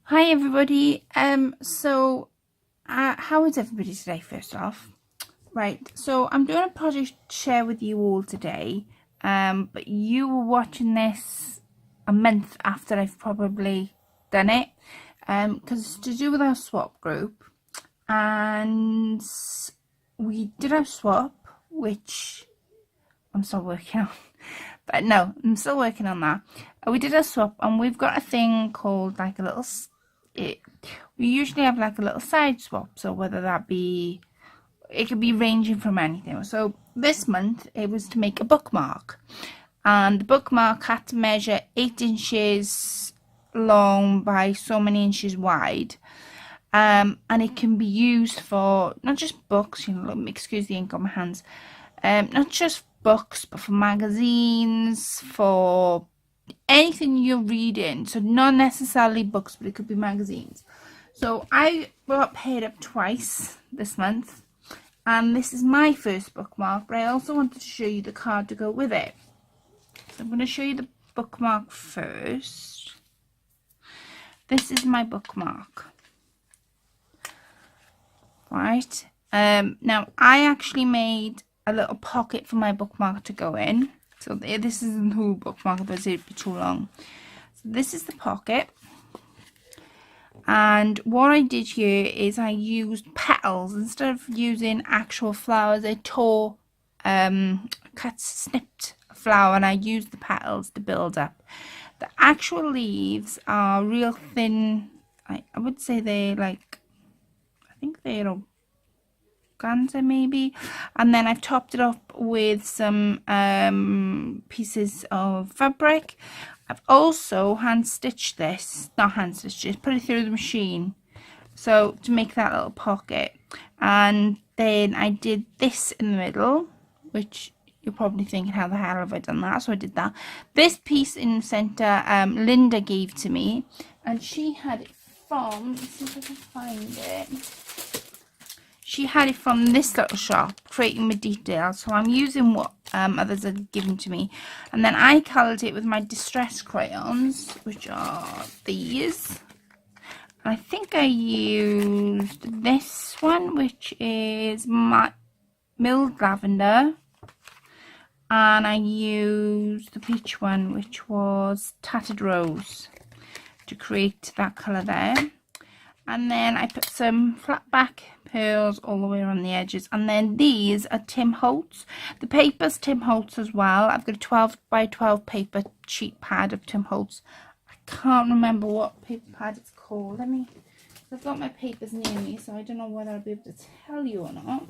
Hi everybody. How is everybody today first off? Right, so I'm doing a project to share with you all today. But you were watching this a month after I've probably done it. Because it's to do with our swap group. And we did our swap, which I'm still working on. But no, I'm still working on that. We did a swap and we've got a thing called like a little we usually have like a little side swap, so whether that be, it could be ranging from anything. So this month it was to make a bookmark, and the bookmark had to measure 8 inches long by so many inches wide, and it can be used for not just books, excuse the ink on my hands, not just books but for magazines, for anything you're reading, so not necessarily books, but it could be magazines. So I got paired up twice this month, and this is my first bookmark, but I also wanted to show you the card to go with it. So I'm going to show you the bookmark first. This is my bookmark, right? Now I actually made a little pocket for my bookmark to go in. So this isn't the whole bookmark, but it'd be too long. So this is the pocket. And what I did here is I used petals instead of using actual flowers. I snipped a flower and I used the petals to build up. The actual leaves are real thin. I would say they're like, I think they're organza maybe, and then I've topped it up with some pieces of fabric. I've also hand stitched this, not hand stitched, just put it through the machine, so to make that little pocket. And then I did this in the middle, which you're probably thinking, how the hell have I done that? So I did that. This piece in the center, Linda gave to me, and she had it from, let's see if I can find it. She had it from this little shop, Creating with Detail. So I'm using what others had given to me. And then I coloured it with my distress crayons, which are these. And I think I used this one, which is my Milled Lavender. And I used the peach one, which was Tattered Rose, to create that colour there. And then I put some flat back pearls all the way around the edges. And then these are Tim Holtz. The paper's Tim Holtz as well. I've got a 12 by 12 paper sheet pad of Tim Holtz. I can't remember what paper pad it's called. I've got my papers near me, so I don't know whether I'll be able to tell you or not.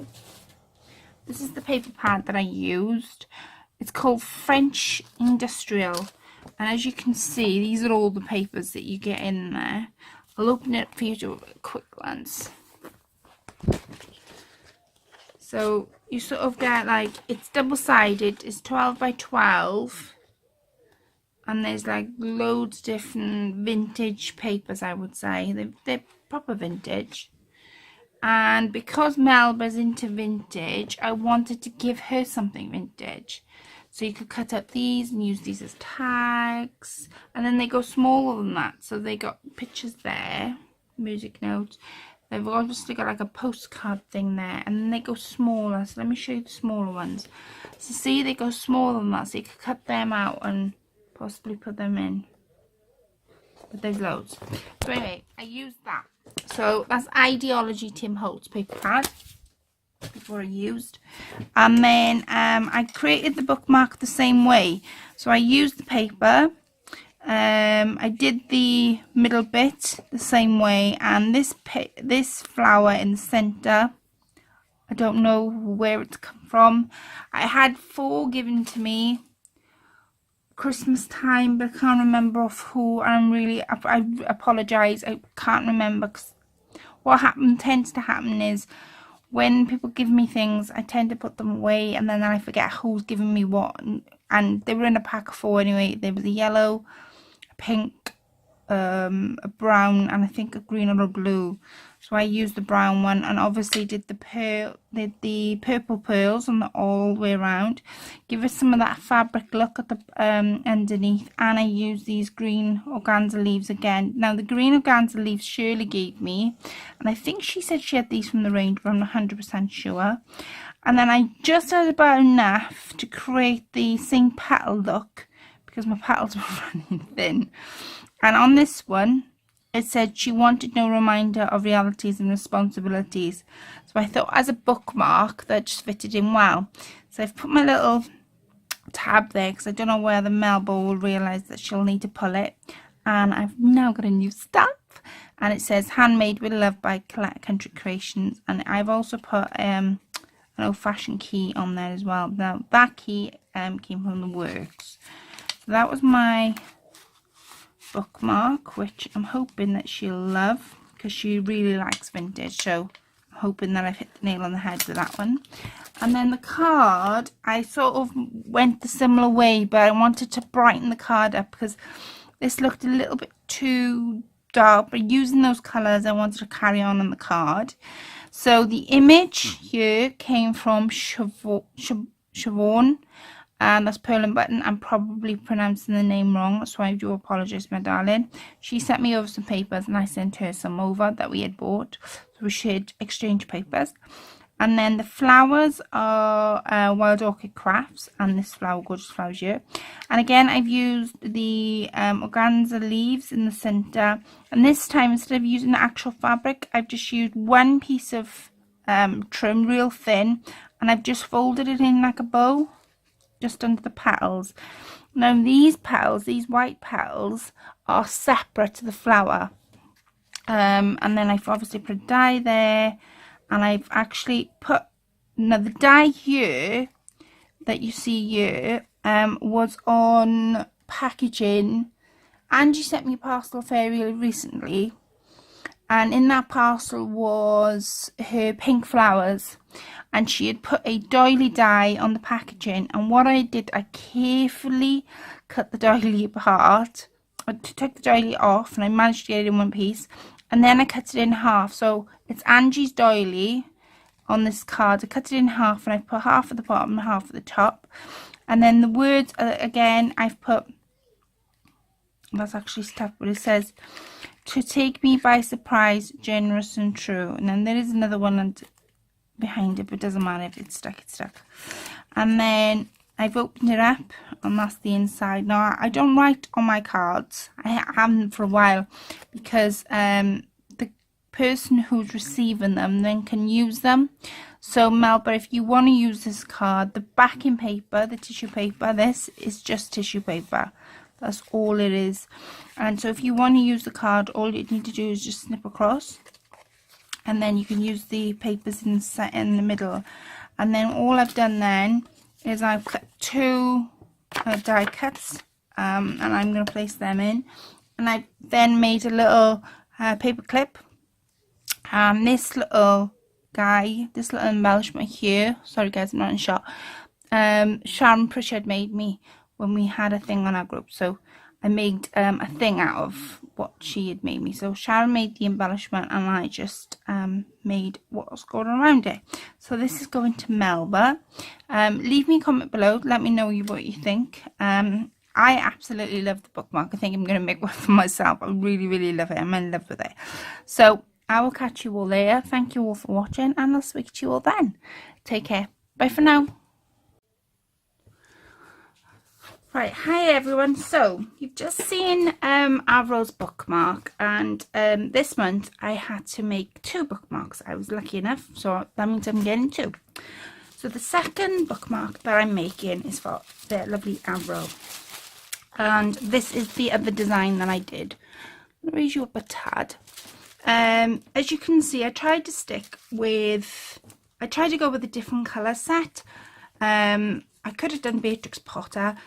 This is the paper pad that I used. It's called French Industrial. And as you can see, these are all the papers that you get in there. I'll open it for you to have a quick glance. So you sort of get like, it's double-sided, it's 12 by 12, and there's like loads of different vintage papers, I would say. They're proper vintage. And because Melba's into vintage, I wanted to give her something vintage. So you could cut up these and use these as tags. And then they go smaller than that. So they got pictures there, music notes. They've obviously got like a postcard thing there. And then they go smaller. So let me show you the smaller ones. So see, they go smaller than that. So you could cut them out and possibly put them in. But there's loads. So anyway, I used that. So that's Ideology Tim Holtz paper pad. Before I used, and then I created the bookmark the same way. So I used the paper, I did the middle bit the same way, and this flower in the center, I don't know where it's come from. I had 4 given to me Christmas time, but I can't remember off who. I apologize, I can't remember, because what tends to happen is, when people give me things, I tend to put them away, and then I forget who's giving me what. And they were in a pack of 4 anyway. There was a yellow, a pink, a brown, and I think a green or a blue. So I used the brown one, and obviously did the purple pearls on the all the way around. Give us some of that fabric look at the underneath, and I used these green organza leaves again. Now the green organza leaves Shirley gave me, and I think she said she had these from the range, but I'm not 100% sure. And then I just had about enough to create the same petal look, because my petals were running thin. And on this one, it said she wanted no reminder of realities and responsibilities. So I thought as a bookmark that just fitted in well. So I've put my little tab there because I don't know whether Melba will realise that she'll need to pull it. And I've now got a new stamp, and it says Handmade with Love by Country Creations. And I've also put an old-fashioned key on there as well. Now that key came from the works. So that was my bookmark, which I'm hoping that she'll love because she really likes vintage, so I'm hoping that I've hit the nail on the head with that one. And then the card, I sort of went the similar way, but I wanted to brighten the card up because this looked a little bit too dark, but using those colors I wanted to carry on the card. So the image here came from Siobhan, and that's Pearl and Button. I'm probably pronouncing the name wrong, so I do apologise, my darling. She sent me over some papers, and I sent her some over that we had bought, so we should exchange papers. And then the flowers are Wild Orchid Crafts, and this flower, gorgeous flowers here. And again, I've used the organza leaves in the centre, and this time instead of using the actual fabric, I've just used one piece of trim, real thin, and I've just folded it in like a bow just under the petals. Now these petals, these white petals, are separate to the flower, and then I've obviously put a die there, and I've actually put, now the die here that you see here was on packaging. Angie sent me a parcel very recently, and in that parcel was her pink flowers, and she had put a doily die on the packaging. And what I did, I carefully cut the doily apart, I took the doily off, and I managed to get it in one piece, and then I cut it in half. So it's Angie's doily on this card. I cut it in half, and I put half at the bottom and half at the top. And then the words, again, I've put, that's actually stuck, but it says, to take me by surprise, generous and true. And then there is another one behind it, but it doesn't matter if it's stuck, it's stuck. And then I've opened it up, and that's the inside. Now I don't write on my cards, I haven't for a while, because the person who's receiving them then can use them. So Melba, if you want to use this card, the backing paper, the tissue paper, this is just tissue paper. That's all it is. And so if you want to use the card, all you need to do is just snip across, and then you can use the papers in the middle. And then all I've done then is I've cut two die cuts, and I'm going to place them in. And I then made a little paper clip, and this little guy, this little embellishment here, sorry guys, I'm not in shot, Sharon Pritchard made me when we had a thing on our group. So I made a thing out of what she had made me. So Sharon made the embellishment, and I just made what was going around it. So this is going to Melba. Leave me a comment below, let me know what you think. I absolutely love the bookmark. I think I'm going to make one for myself. I really love it. I'm in love with it. So I will catch you all later. Thank you all for watching, and I'll speak to you all then. Take care. Bye for now. Right, hi everyone. So you've just seen Avril's bookmark, and this month I had to make 2 bookmarks. I was lucky enough, so that means I'm getting 2. So the second bookmark that I'm making is for the lovely Avril, and this is the other design that I did. I'll raise you up a tad. As you can see, I tried to go with a different colour set. I could have done Beatrix Potter,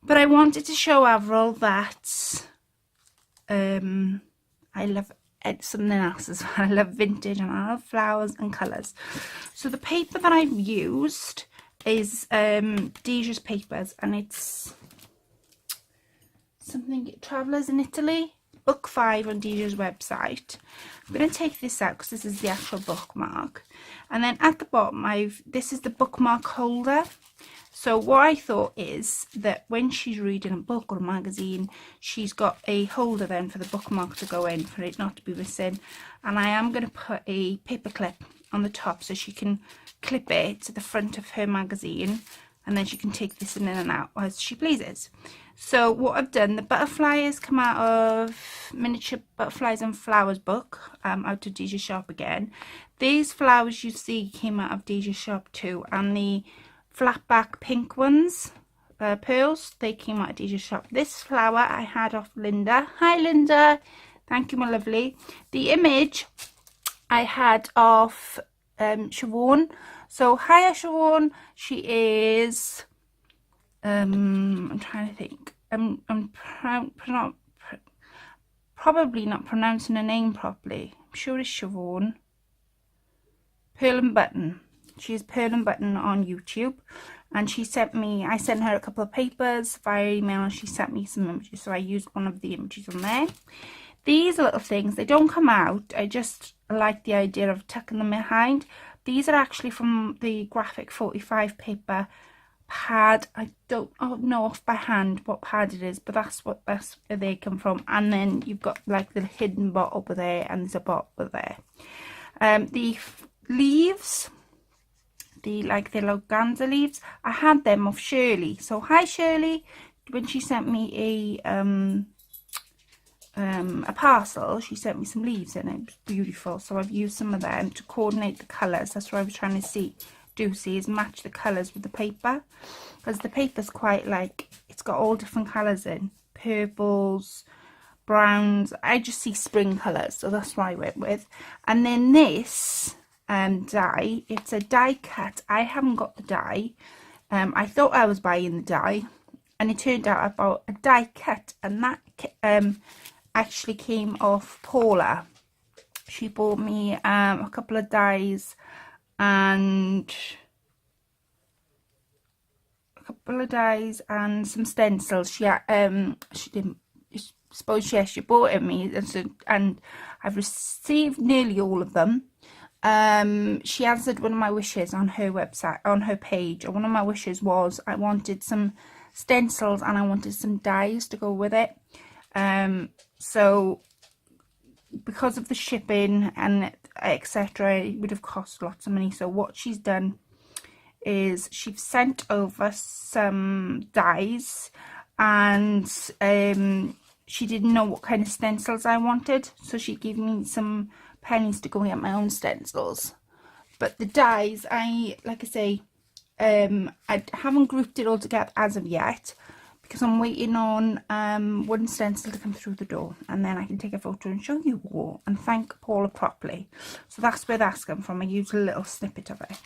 but I wanted to show Avril that I love something else as well. I love vintage, and I love flowers and colours. So the paper that I've used is Deja's papers, and it's something Travellers in Italy. book 5 on Deja's website. I'm going to take this out because this is the actual bookmark. And then at the bottom, this is the bookmark holder. So what I thought is that when she's reading a book or a magazine, she's got a holder then for the bookmark to go in, for it not to be missing. And I am going to put a paper clip on the top so she can clip it to the front of her magazine, and then she can take this in and out as she pleases. So what I've done, the butterflies come out of Miniature Butterflies and Flowers book, out of Deja's shop again. These flowers you see came out of Deja's shop too, and the flat back pink ones, pearls, they came out of Deja's shop. This flower I had off Linda. Hi Linda, thank you my lovely. The image I had off Siobhan. So hiya Siobhan, she is I'm trying to think, I'm probably not pronouncing her name properly. I'm sure it's Siobhan. Pearl and Button. She's Pearl and Button on YouTube, and she sent me, I sent her a couple of papers via email, and she sent me some images, so I used one of the images on there. These little things, they don't come out, I just like the idea of tucking them behind. These are actually from the Graphic 45 paper pad. I don't know off by hand what pad it is, but that's where they come from. And then you've got like the hidden bottle over there, and there's a bottle there. The leaves, the organza leaves, I had them off Shirley. So hi Shirley, when she sent me a parcel, she sent me some leaves and it was beautiful, so I've used some of them to coordinate the colours. That's what I was trying to do is match the colours with the paper, because the paper's quite like, it's got all different colours in, purples, browns, I just see spring colours, so that's what I went with. And then this die, it's a die cut. I haven't got the die. I thought I was buying the die, and it turned out I bought a die cut, and that actually came off Paula. She bought me a couple of dies and some stencils. She didn't suppose she bought it me, and I've received nearly all of them. She answered one of my wishes on her website, on her page, and one of my wishes was I wanted some stencils and I wanted some dies to go with it. So because of the shipping and etc, it would have cost lots of money. So what she's done is she's sent over some dies, and she didn't know what kind of stencils I wanted, so she gave me some pennies to go and get my own stencils. But the dies, like I say, I haven't grouped it all together as of yet, because I'm waiting on one stencil to come through the door, and then I can take a photo and show you all and thank Paula properly. So that's where that's come from. I used a little snippet of it.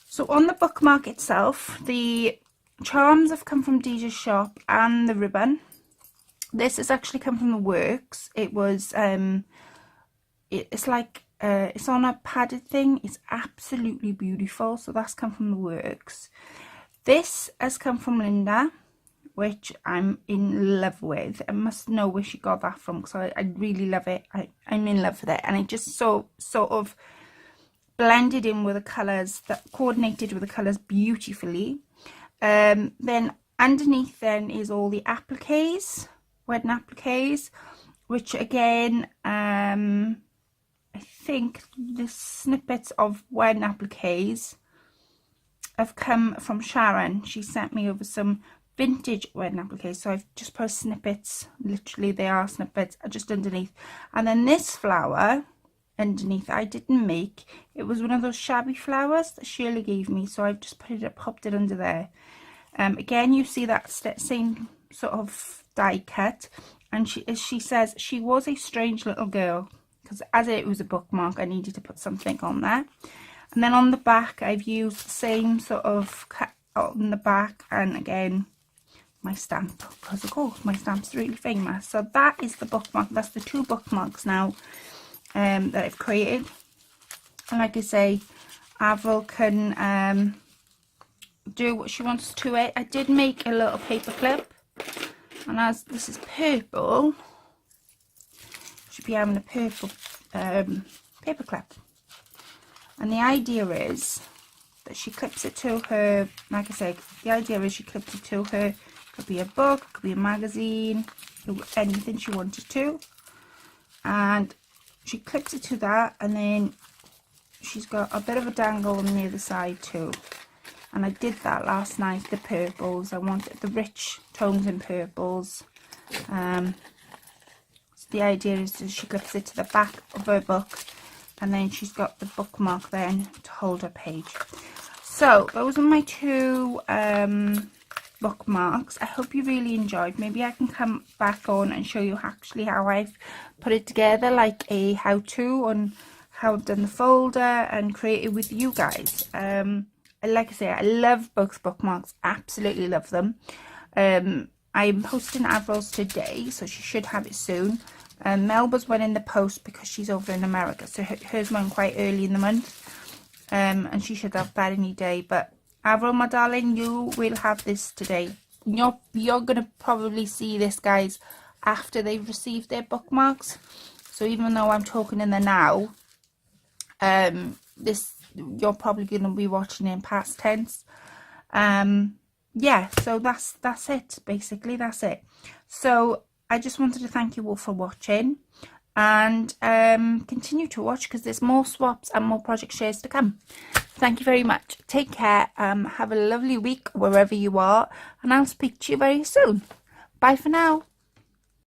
So on the bookmark itself, the charms have come from Deja's shop, and the ribbon. This has actually come from the works. It was it's like it's on a padded thing. It's absolutely beautiful. So that's come from the works. This has come from Linda, which I'm in love with. I must know where she got that from, because I really love it. I'm in love with it, and it just sort of blended in with the colours, that coordinated with the colours beautifully. Then underneath then is all the appliques, wedding appliques, which again, I think the snippets of wedding appliques have come from Sharon. She sent me over some vintage wedding appliques, so I've just put snippets, literally they are snippets, just underneath. And then this flower underneath I didn't make, it was one of those shabby flowers that Shirley gave me, so I've just popped it under there. Again, you see that same sort of die cut, and she says she was a strange little girl, because as it was a bookmark I needed to put something on there. And then on the back I've used the same sort of cut on the back, and again my stamp, because of course my stamp's really famous. So that is the bookmark. That's the 2 bookmarks now that I've created. And like I say, Avril can do what she wants to it. I did make a little paper clip, and as this is purple, should be having a purple paper clip. And the idea is that she clips it to her, like I said, the idea is she clips it to her, could be a book, could be a magazine, anything she wanted to. And she clips it to that, and then she's got a bit of a dangle on the other side too. And I did that last night, the purples. I wanted the rich tones in purples. So the idea is that she clips it to the back of her book, and then she's got the bookmark then to hold her page. So those are my two bookmarks. I hope you really enjoyed. Maybe I can come back on and show you actually how I've put it together, like a how-to on how I've done the folder and create it with you guys. Like I say, I love bookmarks, absolutely love them. I'm posting Avril's today, so she should have it soon. Melba's went in the post because she's over in America, so hers went quite early in the month, and she should have that any day. But Avril, my darling, you will have this today. You're gonna probably see this, guys, after they've received their bookmarks. So even though I'm talking in the now, this you're probably going to be watching in past tense. Yeah, so that's it, basically. That's it. So I just wanted to thank you all for watching, and continue to watch, because there's more swaps and more project shares to come. Thank you very much. Take care. Have a lovely week wherever you are, and I'll speak to you very soon. Bye for now.